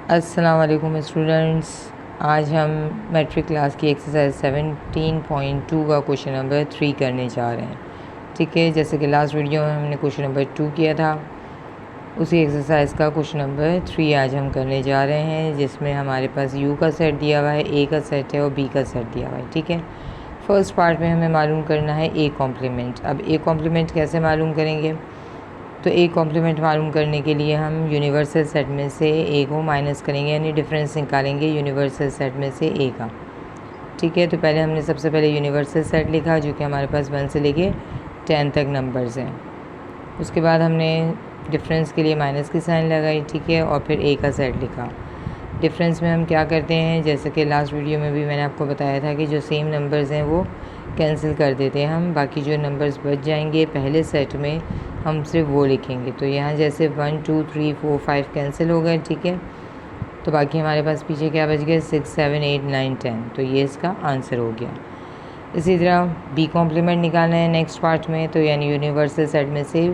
अस्सलाम वालेकुम स्टूडेंट्स। आज हम मैट्रिक क्लास की एक्सरसाइज 17.2 का क्वेश्चन नंबर 3 करने जा रहे हैं। ठीक है, जैसे कि लास्ट वीडियो में हमने क्वेश्चन नंबर 2 किया था, उसी एक्सरसाइज का क्वेश्चन नंबर 3 आज हम करने जा रहे हैं, जिसमें हमारे पास यू का सेट दिया हुआ है, ए का सेट है और बी का सेट दिया हुआ है। ठीक है, फर्स्ट पार्ट में हमें मालूम करना है ए कॉम्प्लीमेंट। अब ए कॉम्प्लीमेंट कैसे मालूम करेंगे? तो ए कॉम्प्लीमेंट मालूम करने के लिए हम यूनिवर्सल सेट में से ए को माइनस करेंगे, यानी डिफरेंस निकालेंगे यूनिवर्सल सेट में से ए का। ठीक है, तो पहले हमने सबसे पहले यूनिवर्सल सेट लिखा, जो कि हमारे पास 1 से लेके 10 तक नंबर्स हैं। उसके बाद हमने डिफरेंस के लिए माइनस की साइन लगाई। ठीक है, और फिर ए का सेट लिखा। डिफरेंस में हम क्या करते हैं, जैसे कि लास्ट वीडियो में भी मैंने आपको बताया था कि जो सेम नंबर्स हैं वो कैंसिल कर देते हैं हम, बाकी जो नंबर्स बच जाएंगे पहले सेट में हम सिर्फ वो लिखेंगे। तो यहाँ जैसे 1 2 3 4 5 कैंसिल हो गए। ठीक है, तो बाकी हमारे पास पीछे क्या बच गया, 6 7 8 9 10। तो ये इसका आंसर हो गया। इसी तरह बी कॉम्प्लीमेंट निकालना है नेक्स्ट पार्ट में, तो यानी यूनिवर्सल सेट में से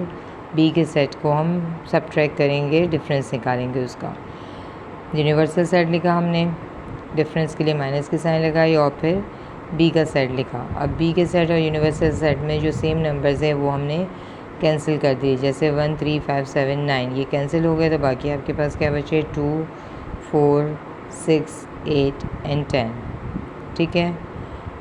बी के सेट को हम सबट्रैक्ट करेंगे, डिफरेंस निकालेंगे उसका। यूनिवर्सल सेट लिखा हमने, डिफरेंस के लिए माइनस की साइन लगाई और फिर बी का सेट लिखा। अब बी के सेट और यूनिवर्सल सेट में जो सेम नंबर्स हैं वो हमने कैंसिल कर दिए, जैसे 1 3 5 7 9 ये कैंसिल हो गए। तो बाकी आपके पास क्या बचे, 2 4 6 8 एंड 10। ठीक है,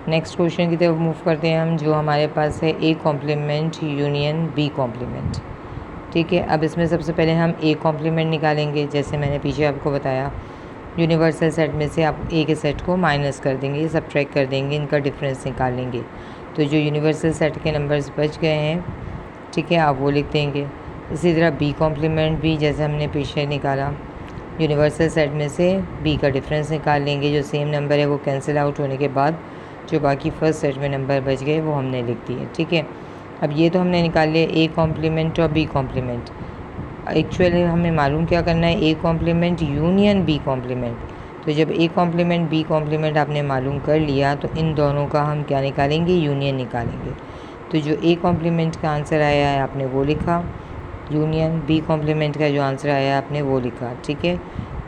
नेक्स्ट क्वेश्चन की तरफ मूव करते हैं हम, जो हमारे पास है A complement union B complement. ठीक है, अब इसमें सबसे पहले हम ए कॉम्प्लीमेंट निकालेंगे। जैसे मैंने पीछे आपको बताया, यूनिवर्सल सेट में से आप ए के सेट को माइनस कर देंगे, सबट्रैक्ट कर देंगे, इनका डिफरेंस निकाल लेंगे। तो जो यूनिवर्सल सेट के नंबर्स बच गए हैं, ठीक है, आप वो लिख देंगे। इसी तरह बी कॉम्प्लीमेंट भी जैसे हमने पीछे निकाला, यूनिवर्सल सेट में से बी का डिफरेंस निकाल लेंगे, जो सेम नंबर है वो कैंसिल आउट होने के बाद जो बाकी फर्स्ट सेट में नंबर बच गए वो हमने लिख दिए। ठीक है, अब ये तो हमने निकाल लिया ए कॉम्प्लीमेंट और बी कॉम्प्लीमेंट। एक्चुअली हमें मालूम क्या करना है, A complement union B complement. तो जब ए कॉम्प्लीमेंट बी कॉम्प्लीमेंट आपने मालूम कर लिया, तो इन दोनों का हम क्या निकालेंगे, यूनियन निकालेंगे। तो जो ए कॉम्प्लीमेंट का आंसर आया है आपने वो लिखा, यूनियन बी कॉम्प्लीमेंट का जो आंसर आया है आपने वो लिखा। ठीक है,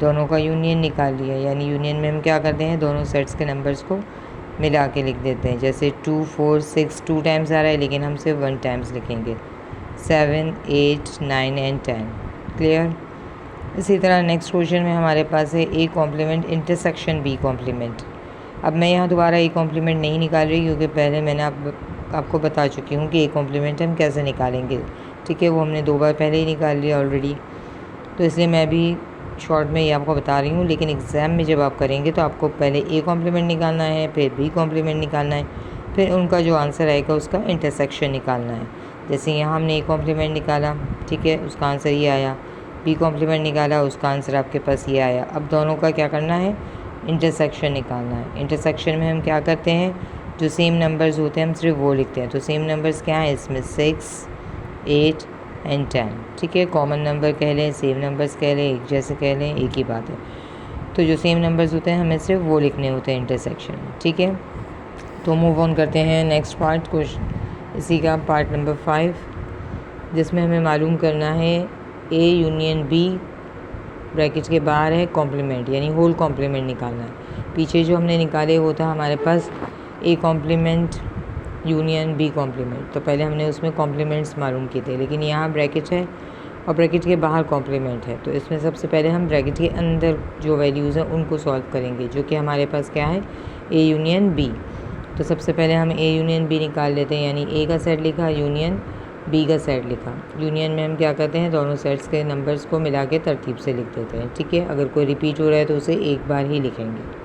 दोनों का यूनियन निकाल लिया, यानी यूनियन में हम क्या करते हैं, दोनों सेट्स के नंबर्स को मिला के लिख देते हैं। जैसे 2 4 6 2 टाइम्स आ रहा है, लेकिन हम सिर्फ 1 टाइम्स लिखेंगे, 7 8 9 एंड 10। क्लियर। इसी तरह नेक्स्ट क्वेश्चन में हमारे पास है A complement intersection B complement. अब मैं यहाँ दोबारा ए कॉम्प्लीमेंट नहीं निकाल रही, क्योंकि पहले मैंने आपको बता चुकी हूँ कि ए कॉम्प्लीमेंट हम कैसे निकालेंगे। ठीक है, वो हमने 2 बार पहले ही निकाल लिया ऑलरेडी, तो इसलिए मैं भी शॉर्ट में ये आपको बता रही हूँ। लेकिन एग्ज़ाम में जब आप करेंगे तो आपको पहले ए कॉम्प्लीमेंट निकालना है, फिर बी कॉम्प्लीमेंट निकालना है, फिर उनका जो आंसर आएगा उसका इंटरसेक्शन निकालना है। जैसे यहाँ हमने ए कॉम्प्लीमेंट निकाला, ठीक है, उसका आंसर ये आया, बी कॉम्प्लीमेंट निकाला, उसका आंसर आपके पास ये आया। अब दोनों का क्या करना है, इंटरसेक्शन निकालना है। इंटरसेक्शन में हम क्या करते हैं, जो सेम नंबर्स होते हैं हम सिर्फ वो लिखते हैं। तो सेम नंबर्स क्या हैं इसमें, 6 8 एंड 10। ठीक है, कॉमन नंबर कह लें, सेम नंबर्स कह लें, एक जैसे कह लें, एक ही बात है। तो जो सेम नंबर्स होते हैं हमें सिर्फ वो लिखने होते हैं इंटरसेक्शन में। ठीक है, तो मूव ऑन करते हैं नेक्स्ट पार्ट, क्वेश्चन इसी का पार्ट नंबर 5, जिसमें हमें मालूम करना है ए यूनियन बी ब्रैकेट के बाहर है कॉम्प्लीमेंट, यानी होल कॉम्प्लीमेंट निकालना है। पीछे जो हमने निकाले वो था हमारे पास A complement union B complement, तो पहले हमने उसमें कॉम्प्लीमेंट्स मालूम किए थे, लेकिन यहाँ ब्रैकेट है और ब्रैकेट के बाहर कॉम्प्लीमेंट है। तो इसमें सबसे पहले हम ब्रैकेट के अंदर जो वैल्यूज़ हैं उनको सॉल्व करेंगे, जो कि हमारे पास क्या है, ए यूनियन बी। तो सबसे पहले हम ए यूनियन बी निकाल लेते हैं, यानी ए का सेट लिखा, यूनियन बी का सेट लिखा। यूनियन में हम क्या करते हैं, दोनों सेट्स के नंबर्स को मिला के तरतीब से लिख देते हैं। ठीक है, अगर कोई रिपीट हो रहा है तो उसे एक बार ही लिखेंगे।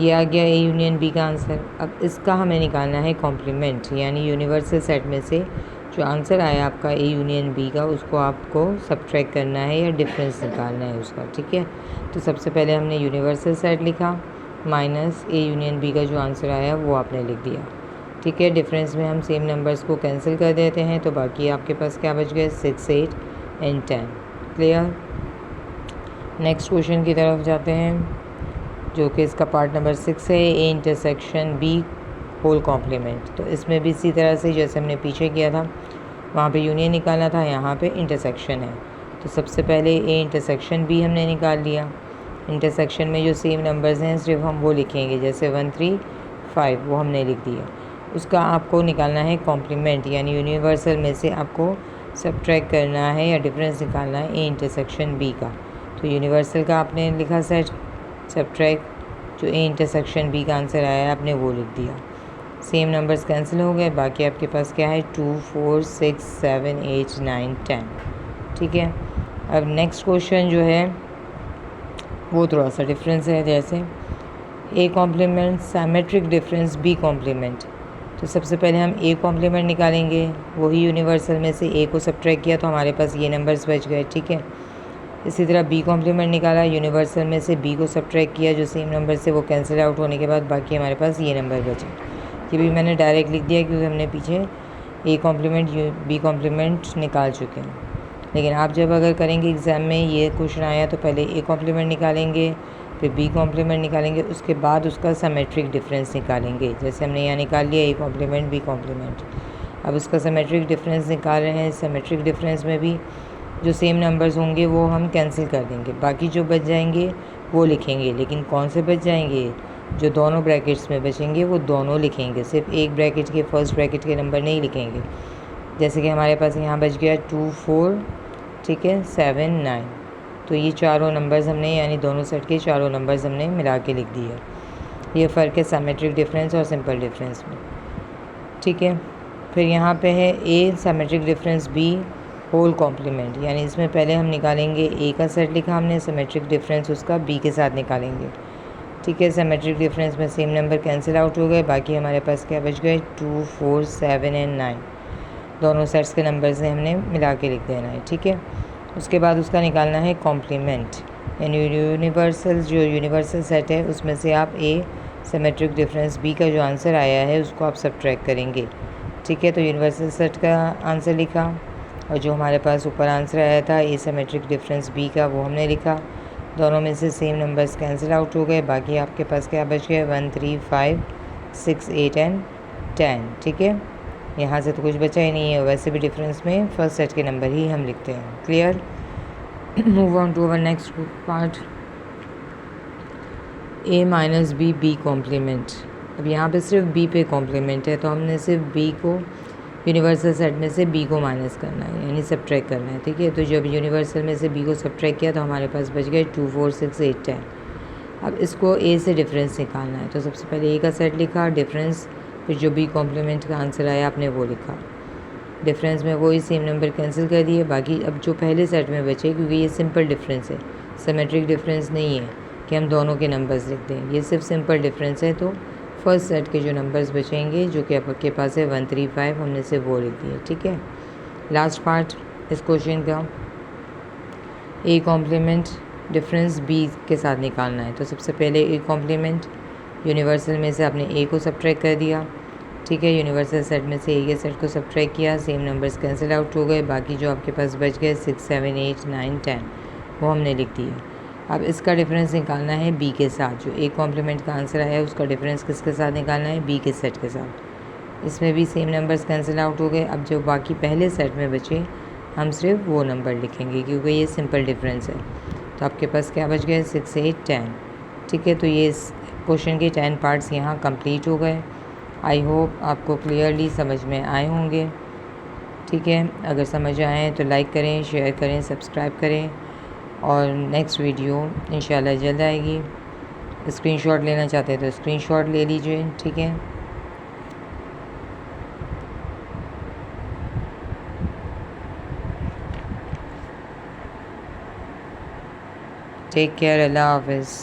ये आ गया ए यूनियन बी का आंसर। अब इसका हमें निकालना है कॉम्प्लीमेंट, यानी यूनिवर्सल सेट में से जो आंसर आया आपका ए यूनियन बी का, उसको आपको सबट्रैक्ट करना है या डिफरेंस निकालना है उसका। ठीक है, तो सबसे पहले हमने यूनिवर्सल सेट लिखा, माइनस ए यूनियन बी का जो आंसर आया वो आपने लिख दिया। ठीक है, डिफरेंस में हम सेम नंबर्स को कैंसिल कर देते हैं, तो बाकी आपके पास क्या बच गए, 6 8 एंड 10। क्लियर। नेक्स्ट क्वेश्चन की तरफ जाते हैं, जो कि इसका पार्ट नंबर 6 है, A intersection B whole complement. तो इसमें भी इसी तरह से जैसे हमने पीछे किया था, वहाँ पे यूनियन निकालना था, यहाँ पे इंटरसेक्शन है। तो सबसे पहले ए इंटरसेक्शन बी हमने निकाल लिया। इंटरसेक्शन में जो सेम नंबर्स हैं सिर्फ हम वो लिखेंगे, जैसे 1 3 5 वो हमने लिख दिया। उसका आपको निकालना है कॉम्प्लीमेंट, यानी यूनिवर्सल में से आपको सब्ट्रैक्ट करना है या डिफरेंस निकालना है ए इंटरसेक्शन बी का। तो यूनिवर्सल का आपने लिखा सेट, सब्ट्रैक्ट जो ए इंटरसेक्शन बी का आंसर आया है आपने वो लिख दिया। सेम नंबर्स कैंसिल हो गए, बाकी आपके पास क्या है 2 4 6 7 8 9 10। ठीक है, अब नेक्स्ट क्वेश्चन जो है वो थोड़ा सा डिफरेंस है, जैसे A complement symmetric difference B complement. तो सबसे पहले हम ए कॉम्प्लीमेंट निकालेंगे, वही यूनिवर्सल में से ए को सब्ट्रैक्ट किया तो हमारे पास ये नंबर्स बच गए। ठीक है, इसी तरह बी कॉम्प्लीमेंट निकाला, यूनिवर्सल में से बी को सब्ट्रैक्ट किया, जो सेम नंबर से वो कैंसिल आउट होने के बाद बाकी हमारे पास ये नंबर बचे। ये भी मैंने डायरेक्ट लिख दिया क्योंकि हमने पीछे ए कॉम्प्लीमेंट बी कॉम्प्लीमेंट निकाल चुके हैं। लेकिन आप जब अगर करेंगे एग्ज़ाम में ये क्वेश्चन आया तो पहले ए कॉम्प्लीमेंट निकालेंगे, फिर बी कॉम्प्लीमेंट निकालेंगे, उसके बाद उसका सिमेट्रिक डिफरेंस निकालेंगे। जैसे हमने यहाँ निकाल लिया ए कॉम्प्लीमेंट बी कॉम्प्लीमेंट, अब उसका सिमेट्रिक डिफरेंस निकाल रहे हैं। सिमेट्रिक डिफरेंस में भी जो सेम नंबर्स होंगे वो हम कैंसिल कर देंगे, बाकी जो बच जाएंगे वो लिखेंगे। लेकिन कौन से बच जाएंगे, जो दोनों ब्रैकेट्स में बचेंगे वो दोनों लिखेंगे, सिर्फ एक ब्रैकेट के फर्स्ट ब्रैकेट के नंबर नहीं लिखेंगे। जैसे कि हमारे पास यहाँ बच गया 2 4, ठीक है, 7 9। तो ये चारों नंबर्स हमने, यानी दोनों सेट के चारों नंबर्स हमने मिला के लिख दिए। ये फ़र्क है सिमेट्रिक डिफरेंस और सिंपल डिफरेंस में। ठीक है, फिर यहाँ पे है A symmetric difference B whole complement, यानी इसमें पहले हम निकालेंगे ए का सेट लिखा हमने, सिमेट्रिक डिफरेंस उसका बी के साथ निकालेंगे। ठीक है, सिमेट्रिक डिफरेंस में सेम नंबर कैंसिल आउट हो गए, बाकी हमारे पास क्या बच गए 2 4 7 एंड 9। दोनों सेट्स के नंबर से हमने मिला के लिख देना है। ठीक है, उसके बाद उसका निकालना है कॉम्प्लीमेंट, यानी यूनिवर्सल, जो यूनिवर्सल सेट है उसमें से आप ए सिमेट्रिक डिफरेंस बी का जो आंसर आया है उसको आप सब्ट्रैक्ट करेंगे। ठीक है, तो यूनिवर्सल सेट का आंसर लिखा और जो हमारे पास ऊपर आंसर आया था ए सिमेट्रिक डिफरेंस बी का वो हमने लिखा। दोनों में से सेम नंबर्स कैंसिल आउट हो गए, बाकी आपके पास क्या बच गए 1 3 5 6 8 एंड 10। ठीक है, यहाँ से तो कुछ बचा ही नहीं है, वैसे भी डिफरेंस में फर्स्ट सेट के नंबर ही हम लिखते हैं। Clear, move on to our next part, A minus B B complement. अब यहाँ पे सिर्फ बी पे कॉम्प्लीमेंट है तो हमने सिर्फ बी को यूनिवर्सल सेट में से बी को माइनस करना है, यानी सब्ट्रैक्ट करना है। ठीक है, तो जब यूनिवर्सल में से बी को सब्ट्रैक्ट किया तो हमारे पास बच गए 2 4 6 8 10। अब इसको ए से डिफरेंस निकालना है, तो सबसे पहले ए का सेट लिखा, डिफरेंस, फिर जो बी कॉम्प्लीमेंट का आंसर आया आपने वो लिखा। डिफरेंस में वही सेम नंबर कैंसिल कर दिए, बाकी अब जो पहले सेट में बचे, क्योंकि ये सिंपल डिफरेंस है, सिमेट्रिक डिफरेंस नहीं है कि हम दोनों के नंबर्स लिख दें, ये सिर्फ सिंपल डिफरेंस है। तो फर्स्ट सेट के जो नंबर्स बचेंगे जो कि आपके पास है 1 3 5 हमने से वो लिख दिए। ठीक है, लास्ट पार्ट इस क्वेश्चन का, ए कॉम्प्लीमेंट डिफरेंस बी के साथ निकालना है। तो सबसे पहले ए कॉम्प्लीमेंट, यूनिवर्सल में से आपने ए को सब्ट्रैक्ट कर दिया। ठीक है, यूनिवर्सल सेट में से ए के सेट को सब्ट्रैक्ट किया, सेम नंबर्स कैंसिल आउट हो गए, बाकी जो आपके पास बच गए 6 7 8 9 10 वो हमने लिख दिए। अब इसका डिफरेंस निकालना है बी के साथ, जो ए कॉम्प्लीमेंट का आंसर आया है उसका डिफरेंस किसके साथ निकालना है, बी के सेट के साथ। इसमें भी सेम नंबर्स कैंसिल आउट हो गए, अब जो बाकी पहले सेट में बचे हम सिर्फ वो नंबर लिखेंगे क्योंकि ये सिंपल डिफरेंस है। तो आपके पास क्या बच गए 6 8 10। ठीक है, तो ये इस क्वेश्चन के 10 पार्ट्स यहाँ कंप्लीट हो गए। आई होप आपको क्लियरली समझ में आए होंगे। ठीक है, अगर समझ आए तो लाइक करें, शेयर करें, सब्सक्राइब करें और नेक्स्ट वीडियो इंशाल्लाह जल्द आएगी। स्क्रीनशॉट लेना चाहते हैं तो स्क्रीनशॉट ले लीजिए। ठीक है, टेक केयर, अल्लाह हाफ़िज़।